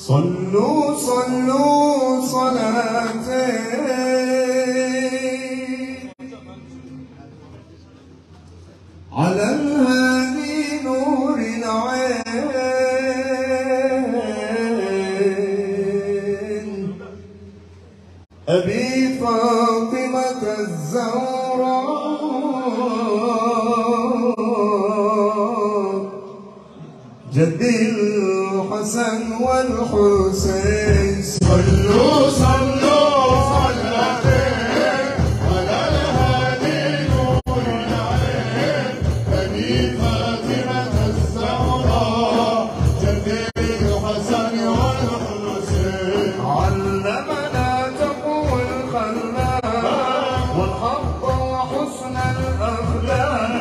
صلوا صلوا صلاتين على الهادي نور العين أبي فاطمة الزهراء جدي الحسن والحسين. صلوا صلوا صلاتين على الهادي نور العين أبي فاطمة الزهراء جدي الحسن والحسين. علمنا تقوى الخلاق والحق وحسن الأخلاق.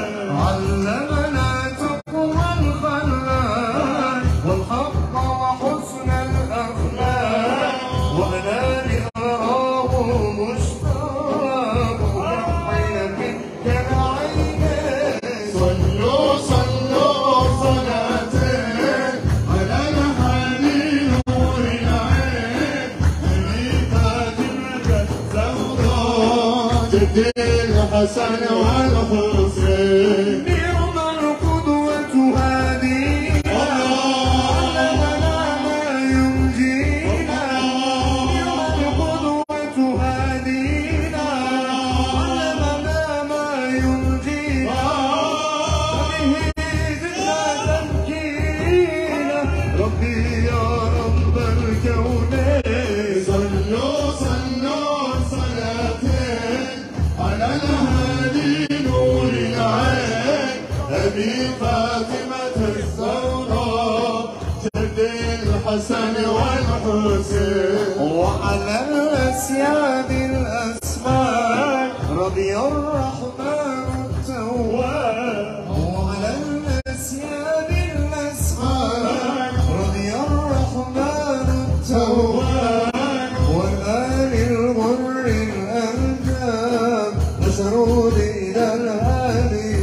علمنا تقوى الخلاق والحق وحسن الأخلاق وأنا لأراه مشتاق يحين كالعينين. صلوا صلوا صلاتين على الهادي نور العين أبي فاطمة الزهراء جدي الحسن والحسين. نعم القدوة هادينا علمنا ما ينجينا. نعم القدوة هادينا علمنا ما ينجينا. به زدنا تمكينا ربي يا رب الكونين. صلوا صلوا صلاتين على الهادي نور العين أبي فاطمة الزهراء جدي الحسن والحسين. وعلى الأسياد الأسماء رضي الرحمن التواب. وعلى الأسياد الأسماء رضي الرحمن التواب والآل الغر الأنجاب نشروا إلى الهادي.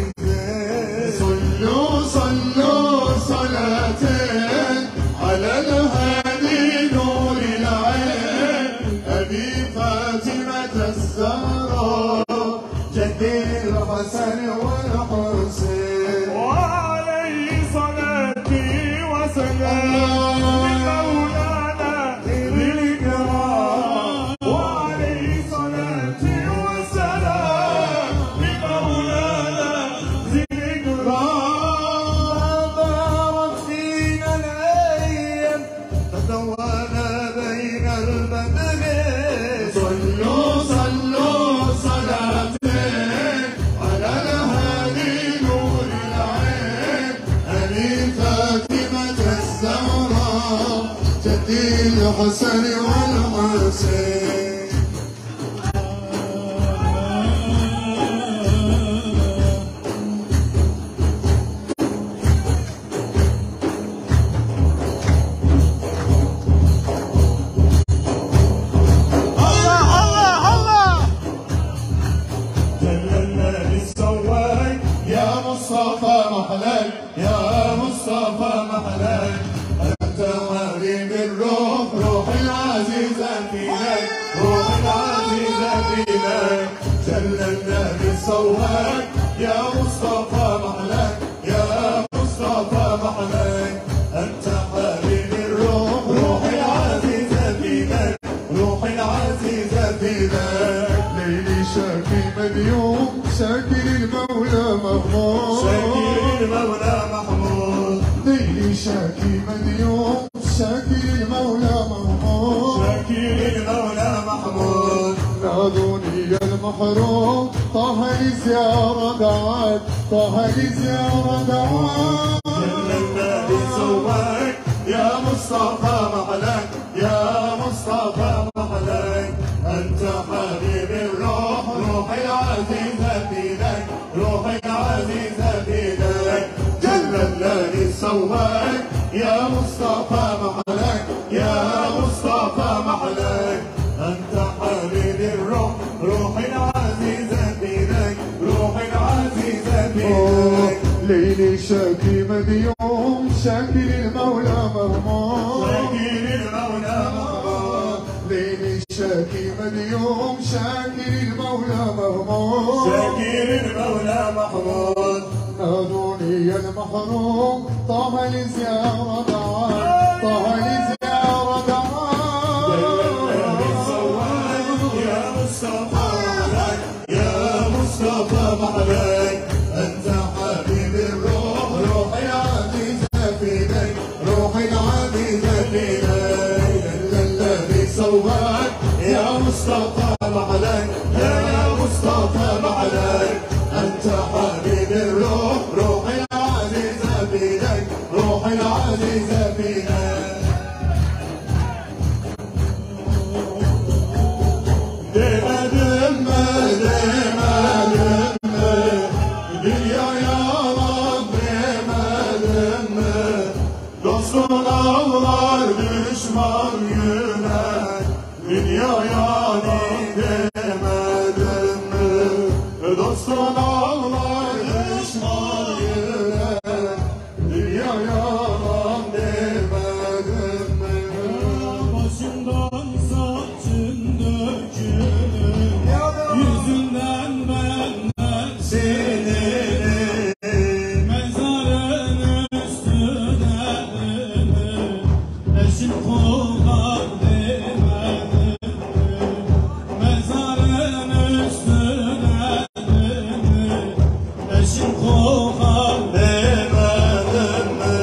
صلوا صلوا صلاتين على الهادي نور العين أبي فاطمة الزهراء جدي الحسن والحسين. وعليه صلاتي وسلام لمولانا ذي الكرام. وعليه صلاتي وسلام لمولانا ذي الكرام. بارك فينا الأيام تتوالى بين البدنين. صلوا صلوا صلاتين على الهادي نور العين أبي فاطمة الزهراء جدي الحسن والحسين. مصطفى محلاك يا مصطفى محلاك أنت حبيب الروح روح العزيزة فيك روح العزيزة فيك. جللنا بالصواك يا مصطفى محلاك يا مصطفى محلاك أنت حبيب الروح روح العزيزة فيك روح العزيزة فيك. ليلي شاكي مديوم شاكي للمولى محمود شاكي للمولى محمود. ليلي شاكي مديوم شاكي للمولى محمود شاكي للمولى محمود. نادوني يا المحروم طه لزيارة دعاك طه لزيارة دعاك. جللنا بصواك يا مصطفى محلاك يا مصطفى محلاك أنت حبيب الروح روح العزيزة فيك روح العزيزة فيك. جللنا بصواك يا مصطفى محلاك يا مصطفى محلاك أنت حبيب الروح روح العزيزة فيك روح العزيزة فيك. ليلي شاكي مديوم شاكي المولى مغمور شاكي المولى مغمور ليلي شاكي مديوم شاكي المولى مغمور شاكي المولى محمود نادوني المحروم طه لزيارة عاد طه لزيارة عاد يا مصطفى محلك أنت حبيب الروح روحي العزيزة فيك روحي العزيزة فيك الذي سواك يا مصطفى محلك يا مصطفى محلك أنت حبيب الروح روحي العزيزة فيك روحي العزيزة فيك Ağlar düşman yüren dünyaya demedim mi? Dostun ağlar düşman yüren dünyaya demedim mi? Başından saçın dökülür, yüzünden benden Seninim mezarın üstüne eşim kullar demedim. Mezarın üstüne eşim kullar demedim mi?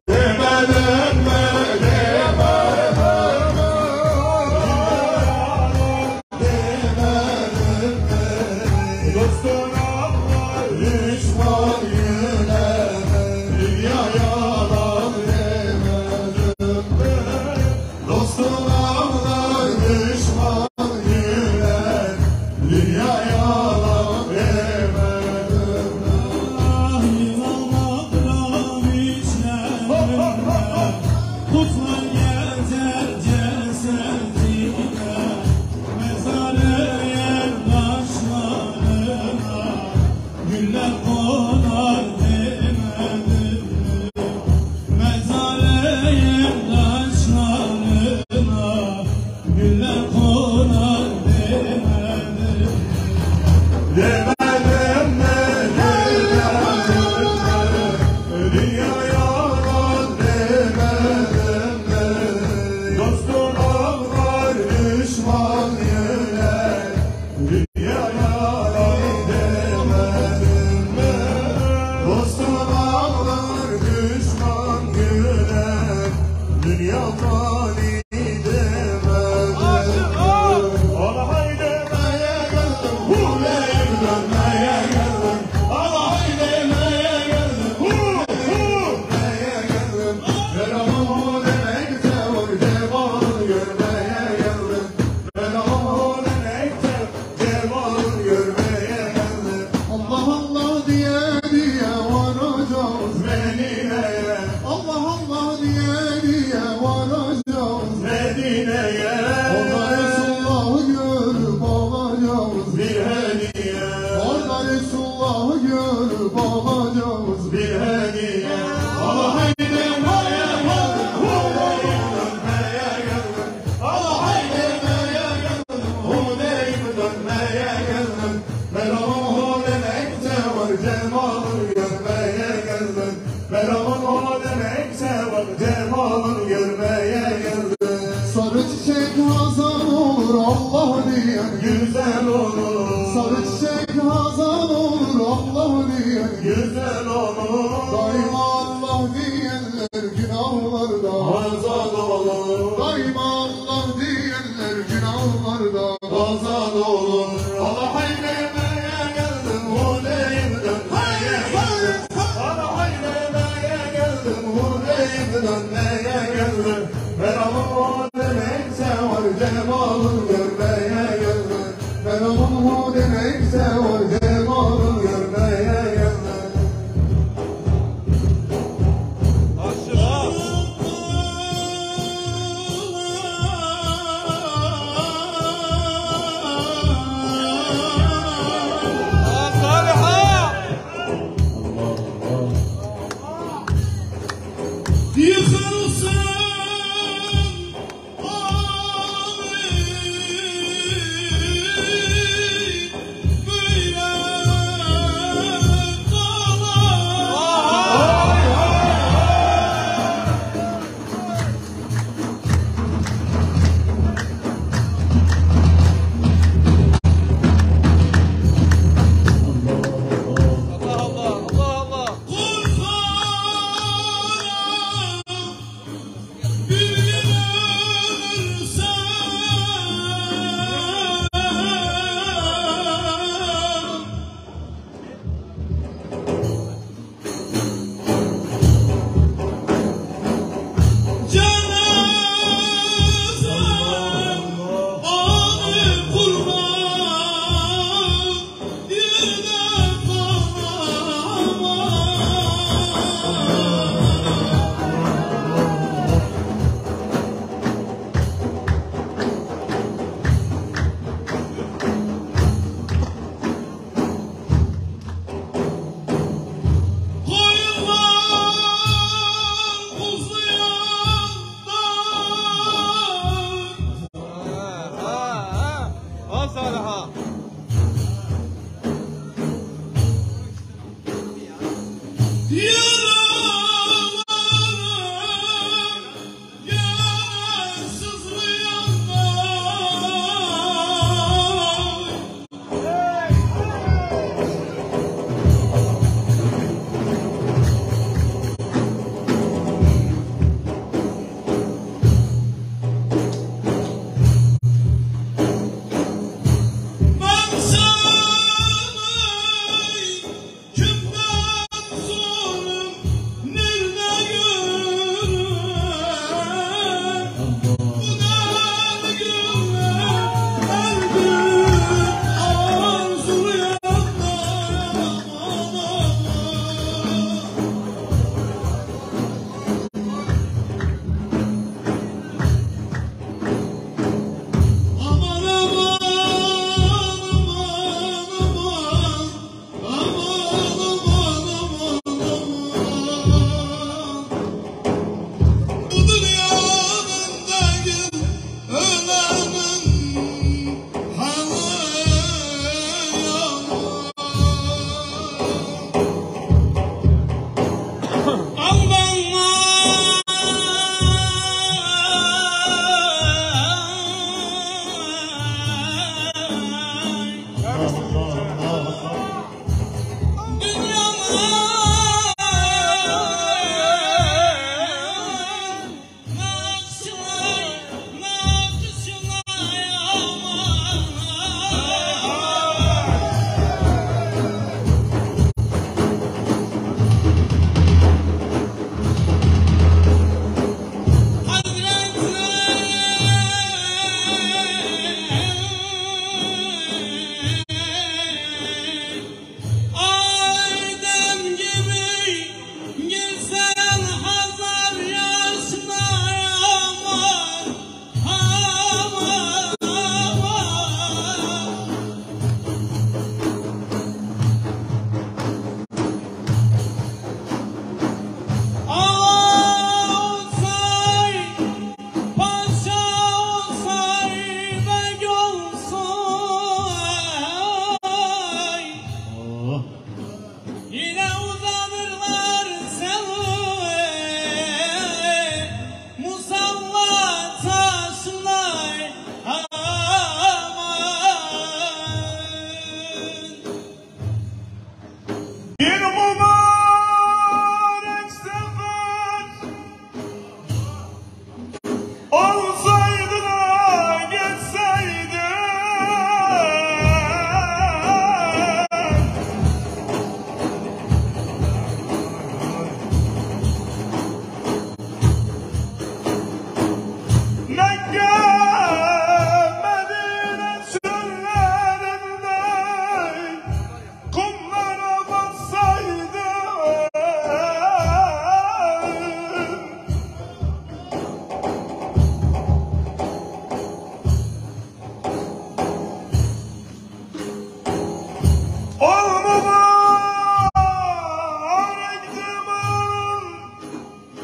Demedim mi? Dostun ağlar düşman yüren dünya yalan demedim mi? Dostun ağlar düşman yüren dünya yalan demedim mi? Yılanlarla içlerinde kutlar gezer cesedine, mezarı yer taşlarına güller konar demedim mi? Mezarı yer taşlarına güller konar demedim mi? Demedim mi? Demedim mi? Dünya yalan demedim mi? Dostun ağlar düşman yüren dünya yalan demedim mi? Dostun ağlar düşman yüren dünya fani demedim mi? Ola haydi meye geldim, huleyim dönmeye geldim. Ola haydi meye geldim, Görmeye geldim, Velamı demekte var cemal görmeye geldim. Velamı demekte cemal görmeye geldim. Allah Allah diye diye varacağız Medine'ye, Allah Allah diye diye varacağız Medine'ye Orada Resulullah'ı görüp alacağız bir hediye, Orada Resulullah'ı görüp alacağız bir hediye. Ola haydi meye geldim, huleyim dönmeye geldim. Ola haydi meye geldim, huleyim dönmeye geldim. Velamı demekte var cemal görmeye geldim. Velamı demekte var cemal görmeye geldim. Sarı çiçek hazan olur Allah diyen Güzel olur, Sarı çiçek hazan olur Allah diyen güzel olur. Daima Allah diyenler günahlarda Azad olur, Daima Allah diyenler günahlarda azad olur. Ola haydi meye geldim, huleyim dönmeye geldim. Ola haydi meye geldim, huleyim dönmeye geldim. Velamı demekse var cemal görmeye geldim. Velamı demekse var Cemal görmeye geldim. yıkılsın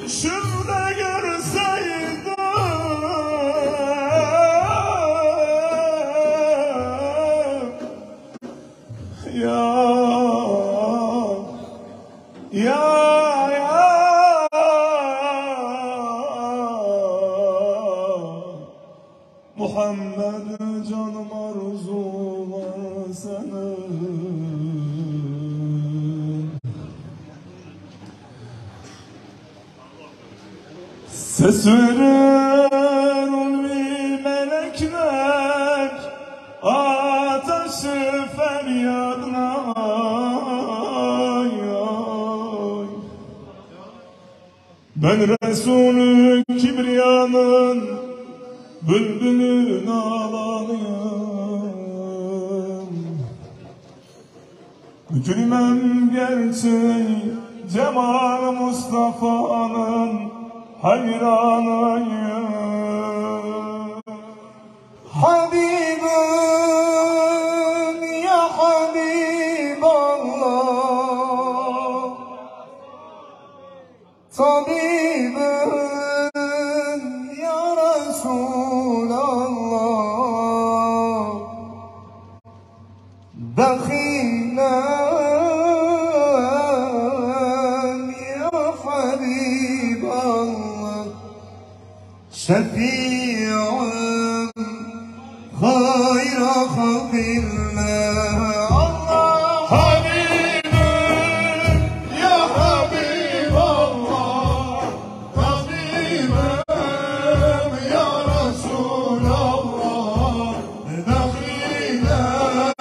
Şurada görseydim ya Muhammed canım arzular senin. Ses verir ulvi melekler ateşi feryadına. Ben Resulü Kibriya'nın bülbülün ağlanıyım. Bükülmem gerçeği Cemal Mustafa'nın hayranıyım. Habibim ya Habiballah, tabibim ya Resulallah, bekhilen ya Habiballah, şefi'an hayra halkillah. Allah Habibim ya Habiballah, tabibim ya Resulallah, bekhilen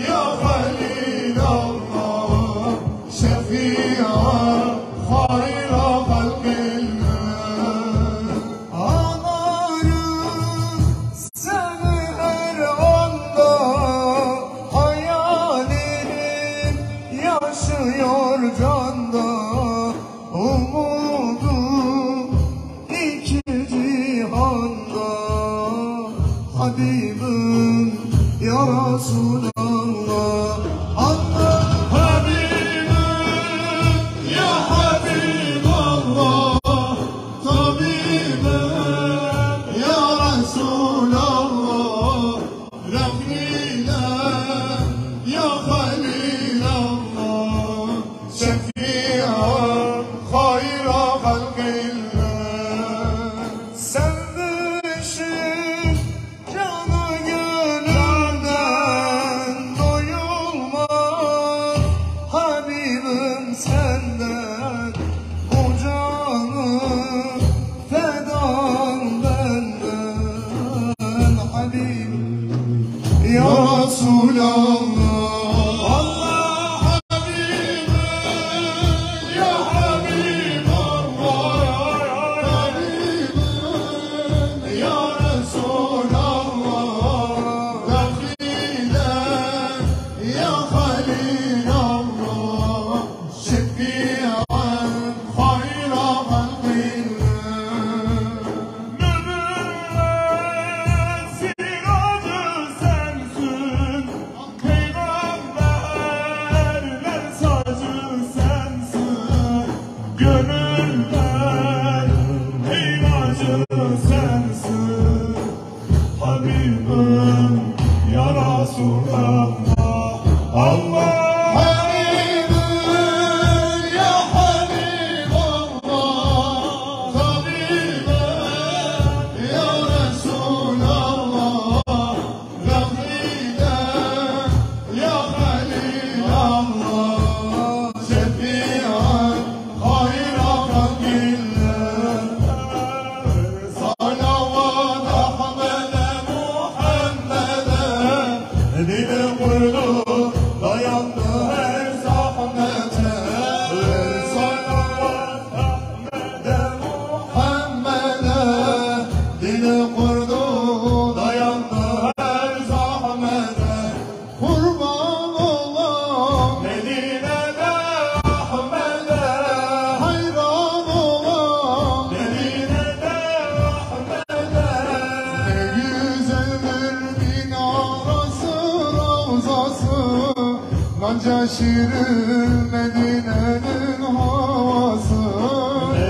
ya Halilallah, şefi'an hayra halkillah. Anarım seni her anda, hayalim yaşıyor canda. Umudum iki cihanda, Habibim ya Resulallah. Allah Habibim ya Habiballah, tabibim ya Resulallah, bekhilen ya Halilallah, şefi'an hayra halkillah. sevmişim canı gönülden doyulmaz. Habibim senden bu canım fedan benden. Habibim ya Resulallah. Allah Habibim ya Habiballah, tabibim ya Resulallah, bekhilen ya Halilallah, şefi'an hayra halkillah. nübüvvet siracı sensin, peygamberler sacı sensin, gönüller ilacı sensin. Habibim ya Resulallah. Allah Habibim ya Habiballah, tabibim ya Resulallah, bekhilen ya Halilallah, şefi'an hayra halkillah. Salavat Ahmed'e Muhammed'e, dil kurdu dayandı her zahmete. Salavat Ahmed'e Muhammed'e, dil kurdu dayandı her zahmete. Kurban olan Medine'de Ahmed'e, hayran olan Medine'de Ahmed'e. Ne güzeldir minarası, ravzası, Nanca şirin Medine'nin havası. Ne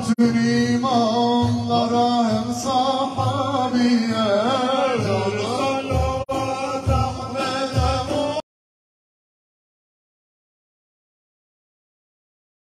bütün imamlara hem sahabiye